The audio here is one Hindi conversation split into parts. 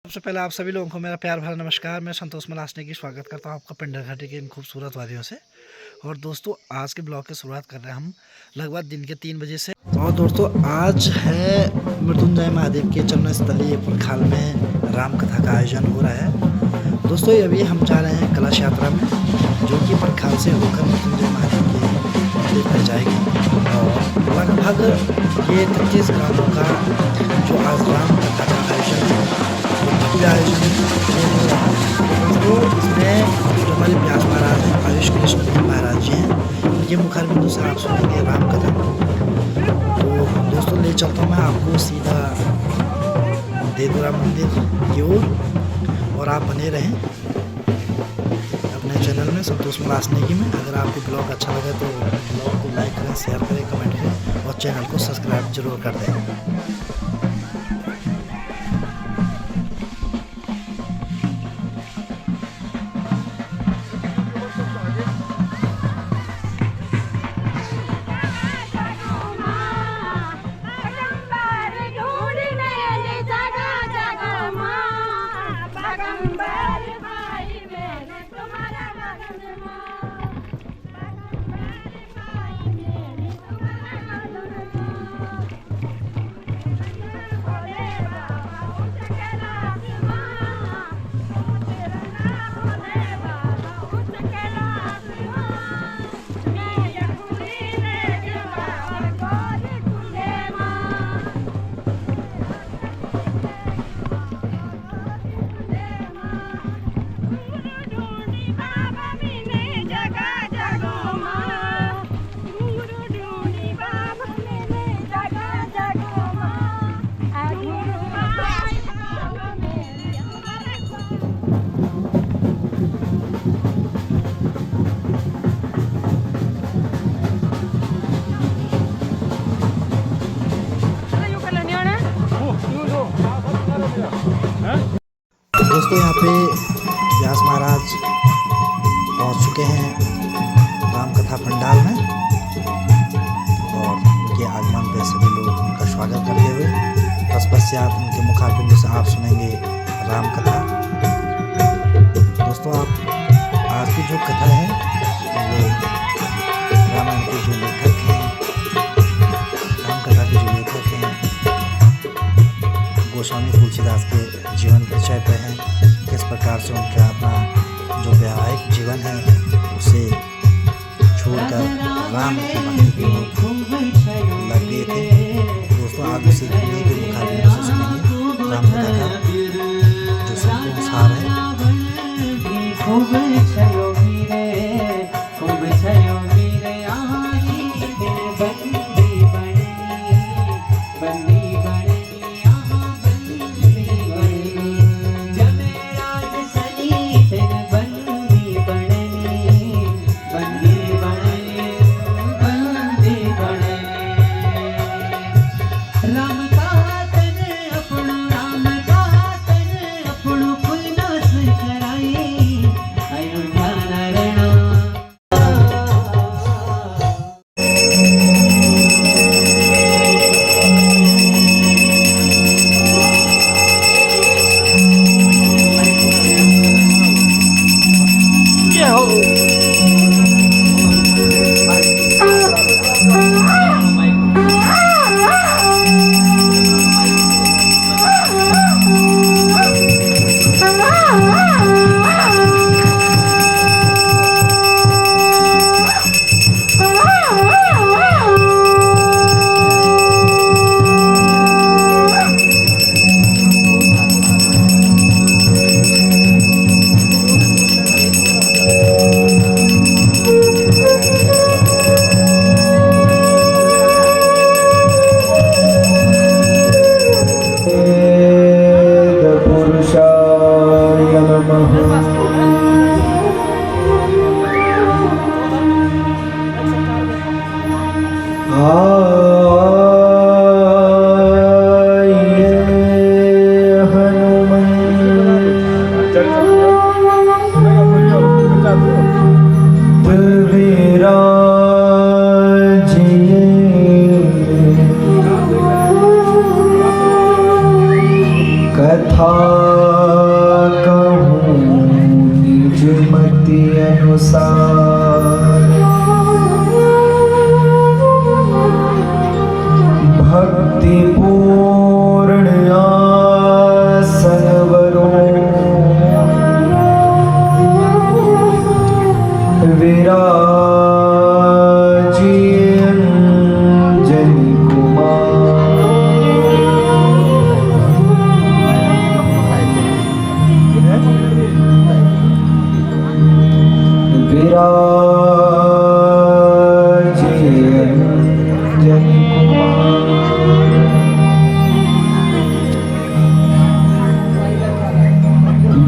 सबसे पहले आप सभी लोगों को मेरा प्यार भरा नमस्कार। मैं संतोष मलासने की स्वागत करता हूं आपका पिंडर घाटी की इन खूबसूरत वादियों से। और दोस्तों आज के ब्लॉग की शुरुआत कर रहे हैं हम लगभग दिन के 3 बजे से। और दोस्तों आज है मृत्युंजय महादेव के चरण स्थली प्रखाल में राम कथा का आयोजन हो रहा है। दोस्तों अभी हम जा रहे हैं कलश यात्रा में, जो कि प्रखाल से होकर मृत्युंजय महादेव के मंदिर पर जाएगी। और लगभग ये 33 ग्रामों का जो आज राम कथा का आयोजन है आयोजन हो रहा है। तो इसमें जो हमारे व्यास महाराज हैं, आयुष कृष्ण महाराज जी हैं, उनके मुखारबिंदु से आप सुनेंगे राम कथा। तो दोस्तों ले चलता हूँ मैं आपको सीधा देवरा मंदिर की ओर, और आप बने रहें अपने चैनल में संतोष मलासने की में। अगर आपको ब्लॉग अच्छा लगे तो ब्लॉग को लाइक करें, शेयर करें, कमेंट करें और चैनल को सब्सक्राइब जरूर कर दें। दोस्तों यहाँ पे व्यास महाराज पहुँच चुके हैं राम कथा पंडाल में, और उनके आगमन पे सभी लोग उनका स्वागत करते हुए तत्पश्चात उनके मुखारबिंदु से आप सुनेंगे राम कथा। दोस्तों आप आज की जो कथा है वो रामायण के जो लेखक हैं, राम कथा के जो लेखक हैं गोस्वामी तुलसीदास के जीवन परिचय पे हैं। किस प्रकार से उनका अपना जो वैवाहिक जीवन है उसे छोड़कर राम की भक्ति की ओर लग गए थे। दोस्तों आप उसी के मुखाबिल से सुनेंगे राम कथा का जो संपूर्ण सार है। कथा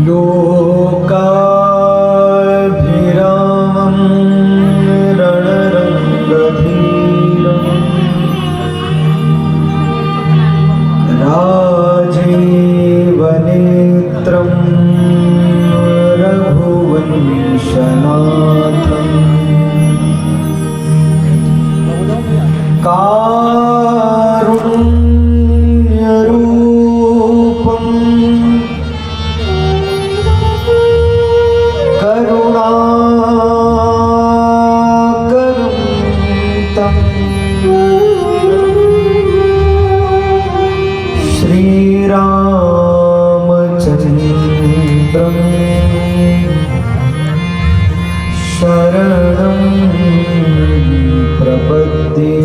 लोकाभिरामं रणरङ्गधीरं राजीवनेत्रं रघुवंशनाथं कारुण्यरूपं करुणाकरं तं श्रीरामचन्द्रं शरणं प्रपद्ये।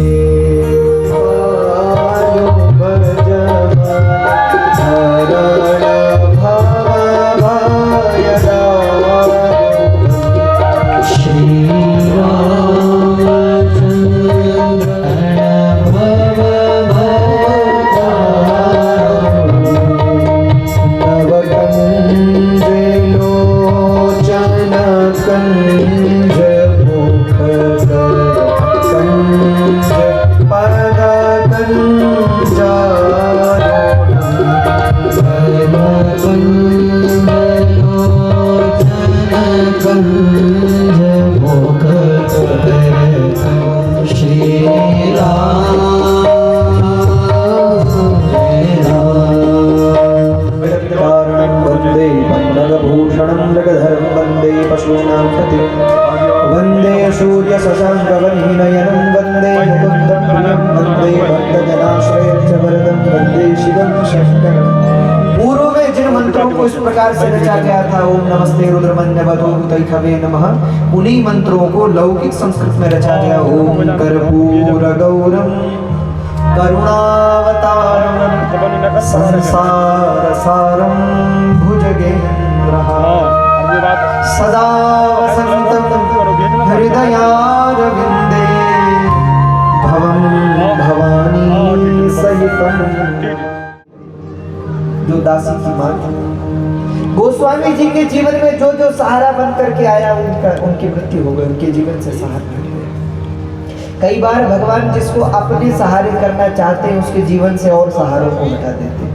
वंदे सूर्य शशांकवन्हिनयनं वंदे मुकुंदं प्रियं वंदे भक्तजनाश्रयं च वरदं वंदे शिवं शंकरं। पूर्व में जिन मंत्रों को इस प्रकार से रचा गया था, ओम नमस्ते रुद्रमन्यवधूतैखवे नमः, उन्हीं मंत्रों को लौकिक संस्कृत में रचा गया। ओम कर्पूरगौरं करुणावतारं संसारसारं भुजगेन्द्रः सदा वसन्तं हृदयारविन्दे भवं भवानी सहितं। जो दासी की मां थी, गोस्वामी जी के जीवन में जो जो सहारा बन करके आया, उनकी मृत्यु हो गई, उनके जीवन से सहारा मिट गया। कई बार भगवान जिसको अपने सहारे करना चाहते हैं, उसके जीवन से और सहारों को हटा देते हैं।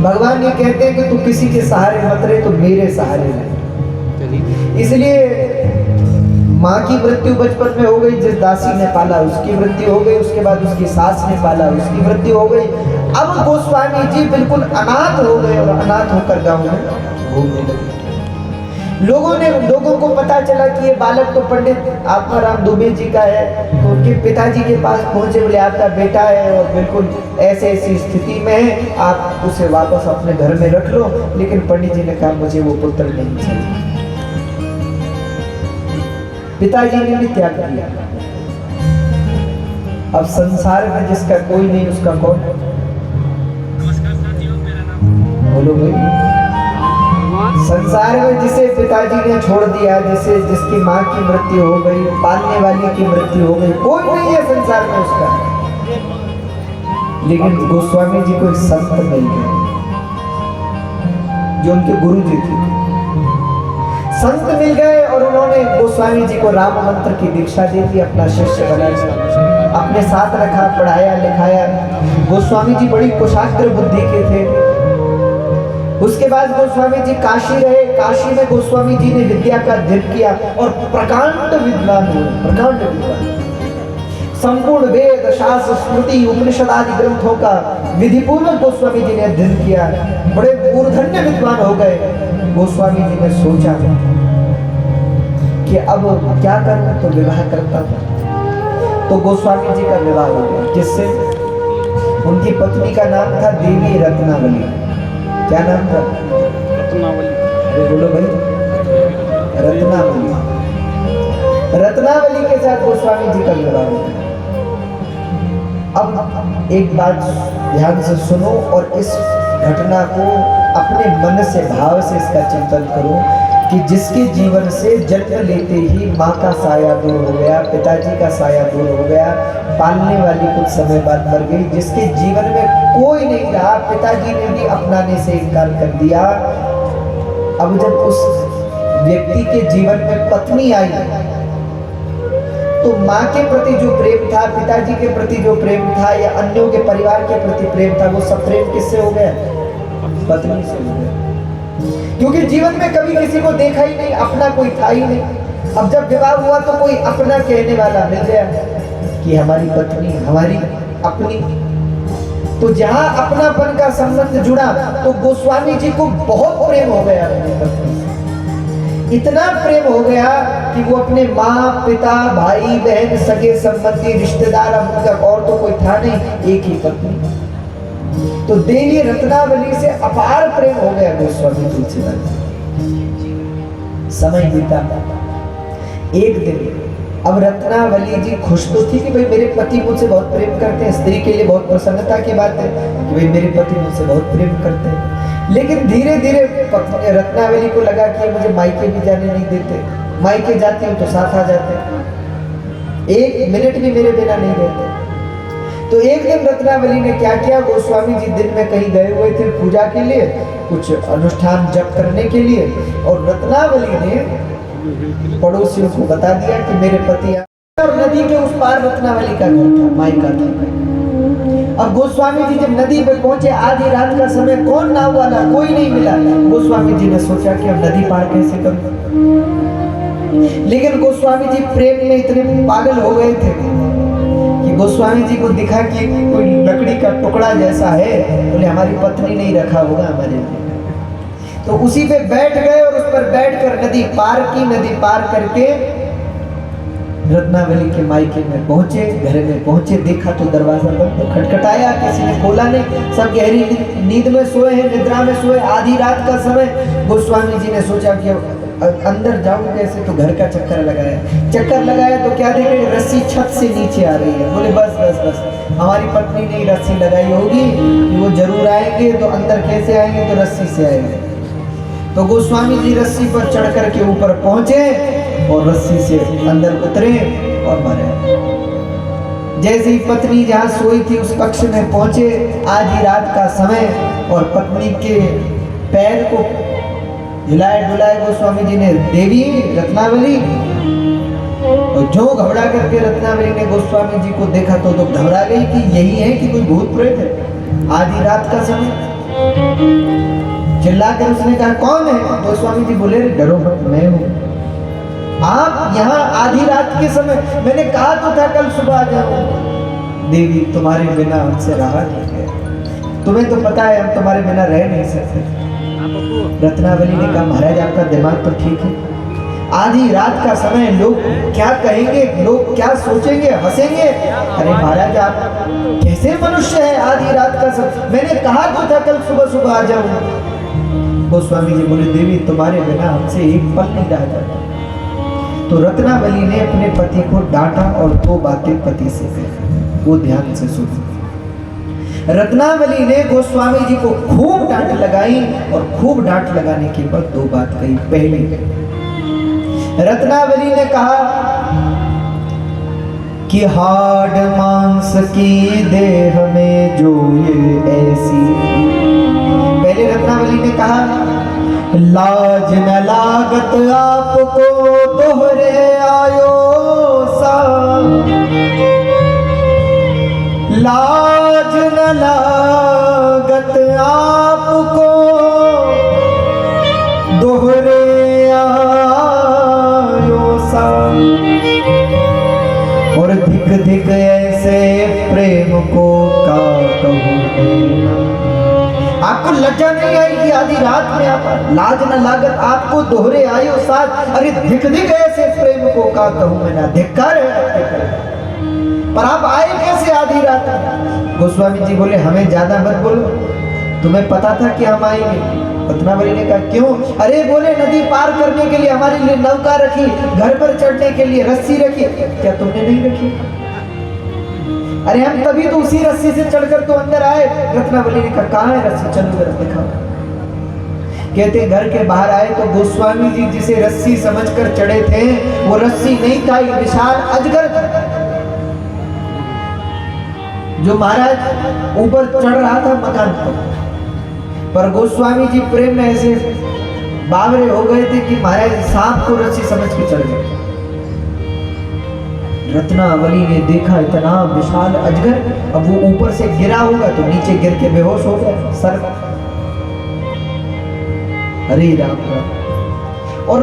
भगवान ये कहते हैं कि तू किसी के सहारे मत रहे, तो मेरे सहारे रहे। इसलिए माँ की मृत्यु बचपन में हो गई, जिस दासी ने पाला उसकी मृत्यु हो गई, उसके बाद उसकी सास ने पाला, उसकी मृत्यु हो गई। अब गोस्वामी जी बिल्कुल अनाथ हो गए और अनाथ होकर गांव में घूमने लगे। लोगों को पता चला कि ये बालक तो पंडित आत्माराम दुबे जी का है, तो उनके पिताजी के पास पहुंचे, बोले आपका बेटा है और बिल्कुल ऐसी स्थिति में है, आप उसे वापस अपने घर में रख लो। लेकिन पंडित जी ने कहा मुझे वो पुत्र नहीं चाहिए। पिताजी ने भी त्याग किया। अब संसार में जिसका कोई नहीं, उसका कौन? बोलो भाई। संसार में जिसे पिताजी ने छोड़ दिया, जिसकी माँ की मृत्यु हो गई, पालने वाली की मृत्यु हो गई, कोई नहीं है संसार में उसका। लेकिन गोस्वामी जी को एक संत मिल गए, जो उनके गुरु जी थे। संत मिल गए और उन्होंने गोस्वामी जी को राम मंत्र की दीक्षा दे दी, अपना शिष्य बनाया, अपने साथ रखा, पढ़ाया लिखाया। गोस्वामी जी बड़ी कुशाग्र बुद्धि के थे। उसके बाद गोस्वामी जी काशी रहे। काशी में गोस्वामी जी ने विद्या का अध्ययन किया और प्रकांड विद्वान हुए, प्रकांड विद्वान। संपूर्ण वेद शास्त्र स्मृति उपनिषद आदि ग्रंथों का विधिपूर्वक गोस्वामी जी ने अध्ययन किया, बड़े मूर्धन्य विद्वान हो गए। गोस्वामी जी ने सोचा कि अब क्या करूं, तो विवाह करता था। तो गोस्वामी जी का विवाह हो गया, जिससे उनकी पत्नी का नाम था देवी रत्नावली। क्या नाम था? रत्नावली। बोलो भाई, रत्नावली। रत्नावली के साथ गोस्वामी जी का विवाह हो गया। अब एक बात ध्यान से सुनो और इस घटना को अपने मन से भाव से इसका चिंतन करो कि जिसके जीवन से जन्म लेते ही माँ का साया दूर हो गया, पिताजी का साया दूर हो गया, पालने वाली कुछ समय बाद मर गई, जिसके जीवन में कोई नहीं रहा, पिताजी ने भी अपनाने से इनकार कर दिया, अब जब उस व्यक्ति के जीवन में पत्नी आई तो माँ के प्रति जो प्रेम था, पिताजी के प्रति जो प्रेम था या अन्यों के परिवार के प्रति प्रेम था, वो सब प्रेम किससे हो गया? पत्नी से हो गया। क्योंकि जीवन में कभी किसी को देखा ही नहीं, अपना कोई था ही नहीं। अब जब विवाह हुआ तो कोई अपना कहने वाला मिल गया कि हमारी पत्नी, हमारी अपनी। तो जहां अपनापन का संबंध जुड़ा तो गोस्वामी जी को बहुत प्रेम हो गया अपनी पत्नी से। इतना प्रेम हो गया कि वो अपने माँ, पिता, भाई, बहन, सगे संबंधी, रिश्तेदार, अब उनका और तो कोई था नहीं, एक ही पत्नी। तो देवी रत्नावली से अपार प्रेम हो गया गोस्वामी तुलसीदास। समय बीता, एक दिन अब रत्नावली जी खुश तो थी कि भाई मेरे पति मुझसे बहुत प्रेम करते हैं, स्त्री के लिए बहुत प्रसन्नता की बात है कि भाई मेरे पति मुझसे बहुत प्रेम करते हैं। लेकिन धीरे धीरे रत्नावली को लगा कि मुझे मायके भी जाने नहीं देते, मायके जाती हूँ तो साथ आ जाते हैं, एक मिनट भी मेरे बिना नहीं रहते। तो एक दिन रत्नावली ने क्या किया, गोस्वामी जी दिन में कहीं गए हुए थे पूजा के लिए, कुछ अनुष्ठान जप करने के लिए, और रत्नावली ने पड़ोसियों को बता दिया कि मेरे पति और नदी के उस पार रत्नावली का घर था, मायका था। अब गोस्वामी जी जब नदी पे पहुंचे, आधी रात का समय, कौन नाव वाला, कोई नहीं मिला। गोस्वामी जी ने सोचा कि अब नदी पार कैसे करूं। लेकिन गोस्वामी जी प्रेम में इतने पागल हो गए थे कि गोस्वामी जी को दिखा कि कोई लकड़ी का टुकड़ा जैसा है, बोले हमारी पत्नी नहीं रखा होगा हमारे लिए। तो उसी पे बैठ गए और उस पर बैठकर नदी पार की। नदी पार करके रत्नावली के मायके में पहुंचे, घर में पहुंचे, देखा तो दरवाजा बंद, खटखटाया, किसी ने खोला नहीं, सब गहरी नींद में सोए हैं, निद्रा में सोए, आधी रात का समय। गोस्वामी जी ने सोचा कि अंदर जाऊं कैसे, तो घर का चक्कर लगाया तो क्या देखे, रस्सी छत से नीचे आ रही है। बोले बस बस बस, हमारी पत्नी ने रस्सी लगाई होगी, वो जरूर आएंगे, तो अंदर कैसे आएंगे, तो रस्सी से आएंगे। तो गोस्वामी जी रस्सी पर चढ़ करके ऊपर पहुंचे और रस्सी से अंदर उतरे और मरे। जैसे ही पत्नी जहां सोई थी उस कक्ष में पहुंचे, आधी रात का समय, और पत्नी के पैर को हिलाए डुलाए गोस्वामी जी ने, देवी रत्नावली। और जो घबरा करके रत्नावली ने गोस्वामी जी को देखा तो घबरा गई कि यही है कि कोई भूत प्रेत है, आधी रात का समय। चिल्लाकर उसने कहा कौन है? गोस्वामी जी बोले डरो मत, मैं हूँ। आप यहाँ आधी रात के समय, मैंने कहा तो था कल सुबह आ जाओ। देवी तुम्हारे बिना हमसे रहा नहीं गया, तुम्हें तो पता है हम तुम्हारे बिना रह नहीं सकते। रत्नावली ने कहा महाराज आपका दिमाग तो ठीक है, आधी रात का समय, लोग क्या कहेंगे, लोग क्या सोचेंगे, हंसेंगे। अरे महाराज आप कैसे मनुष्य है, आधी रात का समय, मैंने कहा तो था कल सुबह सुबह आ जाऊँ। गोस्वामी जी बोले देवी तुम्हारे बिना हमसे एक पल नहीं रह जाता। तो रत्नावली ने अपने पति को डांटा और दो बातें पति से कही, वो ध्यान से सुनो। रत्नावली ने गोस्वामी जी को खूब डांट लगाई और खूब डांट लगाने के बाद दो बात कही। पहली, रत्नावली ने कहा कि हाड़ मांस की देह में जो ये ऐसी। पहले रत्नावली ने कहा लाज न लागत आपको दोहरे आयो सा, लाज न लागत आपको दोहरे आयो सा, और धिक धिक ऐसे प्रेम को का कहूँ। आपको लज्जा नहीं आएगी आधी रात में आप, लाज न लागत आपको दोहरे आयो साथ, अरे धिक धिक ऐसे प्रेम को का कहूँ मैं, ना धिक्कार है आपके प्रेम पर, आप आए कैसे आधी रात में? गोस्वामी जी बोले हमें ज्यादा मत बोलो, तुम्हें पता था कि हम आएंगे। रत्नावली ने कहा क्यों? अरे बोले नदी पार करने के लिए हमारे लिए नौका रखी, घर पर चढ़ने के लिए रस्सी रखी, क्या तुमने नहीं रखी? अरे हम तभी तो उसी रस्सी से चढ़कर तो अंदर आए। रत्नावली ने कहा कहाँ है रस्सी, चलो जरा दिखाओ। कहते घर के बाहर आए तो गोस्वामी जी जिसे रस्सी समझकर चढ़े थे वो रस्सी नहीं था, ये विशाल अजगर था जो महाराज ऊपर चढ़ रहा था मकान पर। गोस्वामी जी प्रेम में ऐसे बावरे हो गए थे कि महाराज सांप को रस्सी समझ के चढ़ गए। रत्नावली ने देखा इतना विशाल अजगर, अब वो ऊपर से गिरा होगा तो नीचे गिर के बेहोश हो गया सर। अरे राम राम। और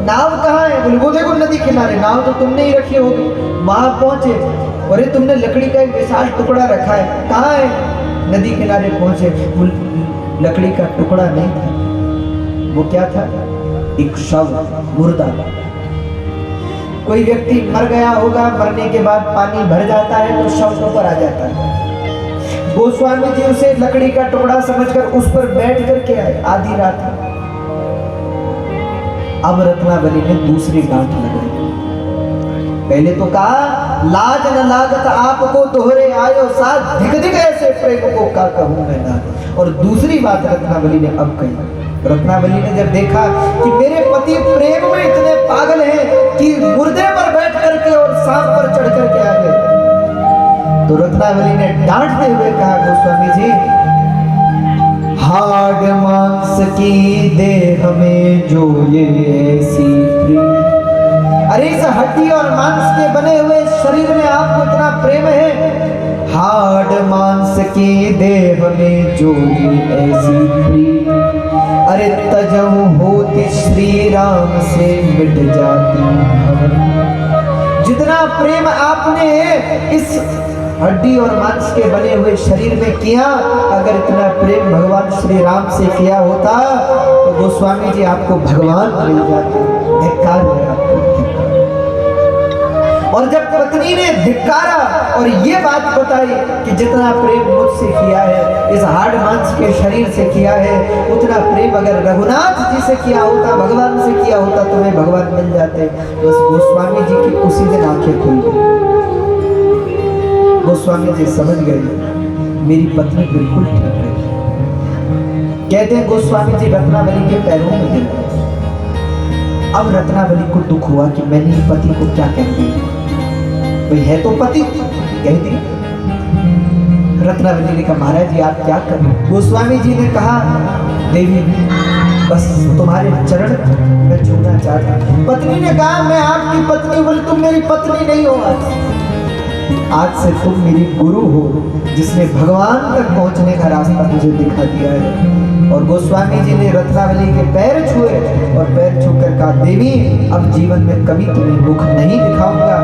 नाव कहाँ है? बोले वो देखो नदी किनारे, नाव तो तुमने ही रखी होगी। वहां पहुंचे, अरे तुमने लकड़ी का एक विशाल टुकड़ा रखा है, कहाँ है? नदी किनारे पहुंचे, वो लकड़ी का टुकड़ा नहीं था, वो क्या था? एक शव, मुर्दा। कोई व्यक्ति मर गया होगा, मरने के बाद पानी भर जाता है तो शव ऊपर आ जाता है। गोस्वामी जी उसे लकड़ी का टुकड़ा समझकर उस पर बैठ करके आए। आधी रात में अब रत्नावली ने दूसरी डांट लगाई। पहले तो कहा लाज न लागत आपको दोहरे आयो साथ, धिक धिक ऐसे प्रेम को का कहूं मैं ना। और दूसरी बात रत्नावली ने अब कही। रत्नावली ने जब देखा कि मेरे पति प्रेम में इतने पागल हैं कि मुर्दे पर बैठ करके और सांप पर चढ़ करके आ गए, तो रत्नावली ने डांटते हुए कहा गोस्वामी जी, हाड़ मांस की देह में जो ये ऐसी प्रीत, अरे इस हड्डी और मांस के बने हुए शरीर में आपको इतना प्रेम है, हाड़ मांस की देह में जो ये ऐसी प्रीत, अरे तजहु होती श्री राम से मिट जाती भवन। जितना प्रेम आपने इस हड्डी और मांस के बने हुए शरीर में किया, अगर इतना प्रेम भगवान श्री राम से किया होता तो गोस्वामी जी आपको भगवान मिल जाते। धिक्कार है आपको। और जब पत्नी ने धिक्कारा और ये बात बताई कि जितना प्रेम मुझसे किया है, इस हाड़ मांस के शरीर से किया है, उतना प्रेम अगर रघुनाथ जी से किया होता, भगवान से किया होता, तो मैं भगवान मिल जाते। बस गोस्वामी जी की उसी दिन आंखें खुल गई। गोस्वामी जी समझ गए मेरी पत्नी बिल्कुल ठीक है। कहते हैं गोस्वामी जी रत्नावली के पैरों में गिर। अब रत्नावली को दुख हुआ कि मैंने पति को क्या कह दिया, भाई है तो पति, कह दी। रत्नावली ने कहा महाराज जी आप क्या करें? गोस्वामी जी ने कहा देवी बस तुम्हारे चरण मैं छूना चाहता। पत्नी ने कहा मैं आपकी पत्नी, बोले तुम मेरी पत्नी नहीं हो, आज से तुम मेरी गुरु हो, जिसने भगवान तक पहुंचने का रास्ता मुझे दिखा दिया है। और गोस्वामी जी ने रत्नावली के पैर छुए और पैर छूकर कहा देवी अब जीवन में कभी तुम्हें मुख नहीं दिखाऊंगा,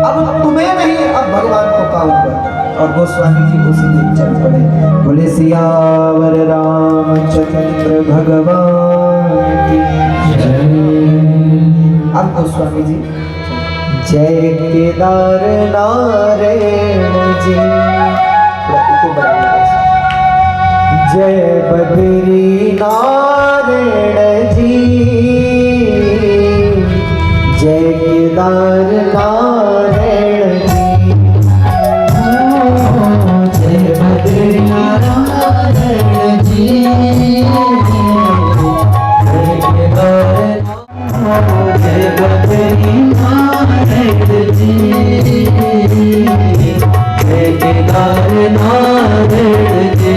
अब तुम्हें नहीं अब भगवान को पाऊंगा। और गोस्वामी जी उसी दिन चल पड़े। बोले सियावर रामचंद्र भगवान की जय। अब गोस्वामी जी जय केदार नारायण जी, जय बद्री नारायण जी, जय केदार नारायण जी, जय बद्री नारायण जी, जय केदार, जय बद्री नारायण जी, जय केदार नारायण जी,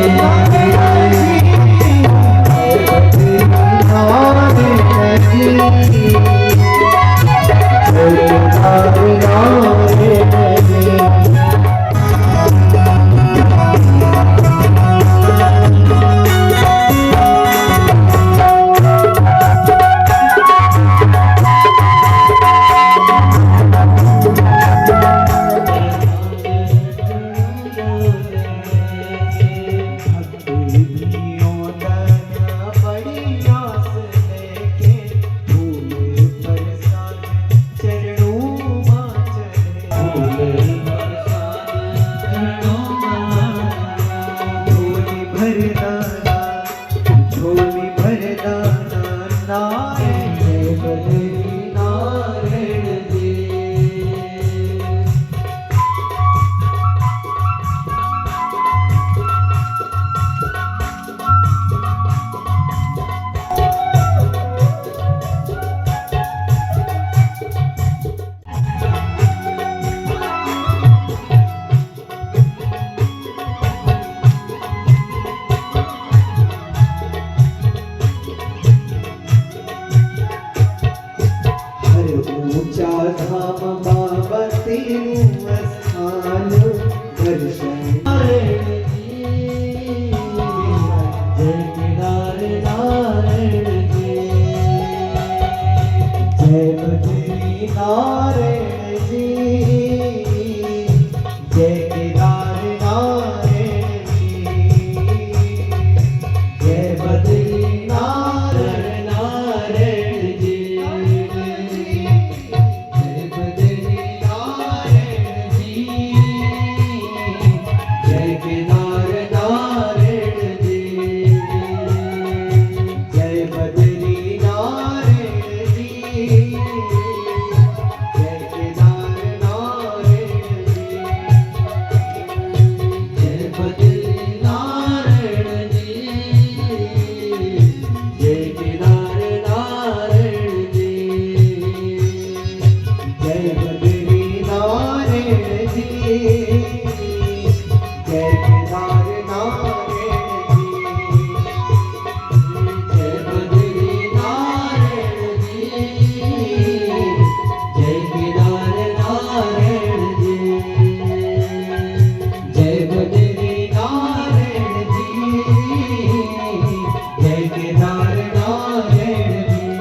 केदार नारायण जी,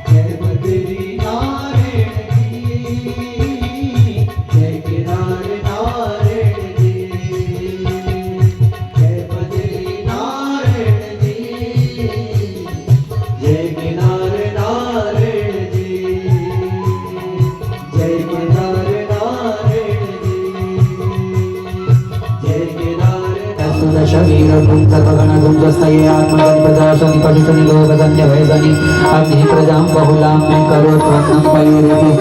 जय बद्री नारायण जी, जय केदार नारायण जी, जय बद्री नारायण जी, जय केदार नारायण जी, जय केदार नारायण जी, जय केदार शरीरं सर्वगणगुंजस्तये आत्मगणपदाशनि पठितनि लोकधन्यभयसनि अग्नि प्रजां बहुलां मे करोत्वन्नं मयूरिति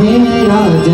हे राज